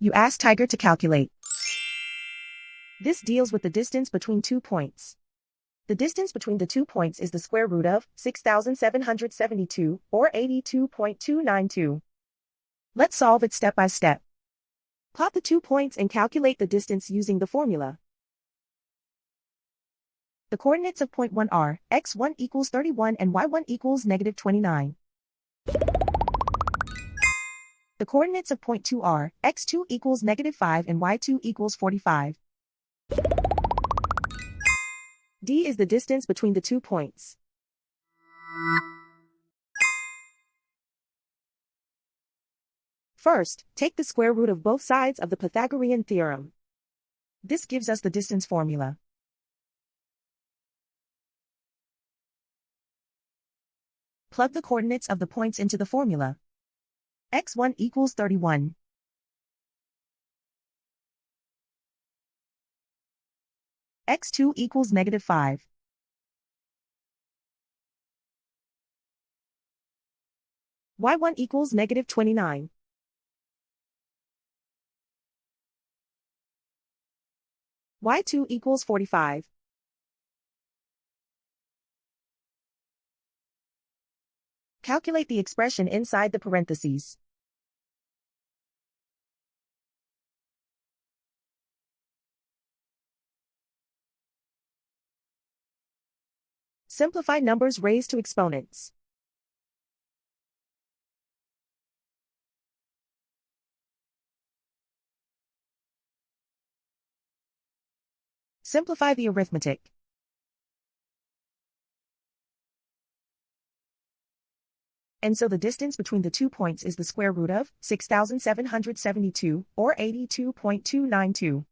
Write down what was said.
You ask Tiger to calculate. This deals with the distance between 2 points. The distance between the 2 points is the square root of 6,772, or 82.292. Let's solve it step by step. Plot the 2 points and calculate the distance using the formula. The coordinates of point 1 are x1 equals 31 and y1 equals negative 29. The coordinates of point 2 are x2 equals negative 5 and y2 equals 45. D is the distance between the 2 points. First, take the square root of both sides of the Pythagorean theorem. This gives us the distance formula. Plug the coordinates of the points into the formula. x1 equals 31. x2 equals negative 5. y1 equals negative 29. y2 equals 45. Calculate the expression inside the parentheses. Simplify numbers raised to exponents. Simplify the arithmetic. And so the distance between the 2 points is the square root of 6,772, or 82.292.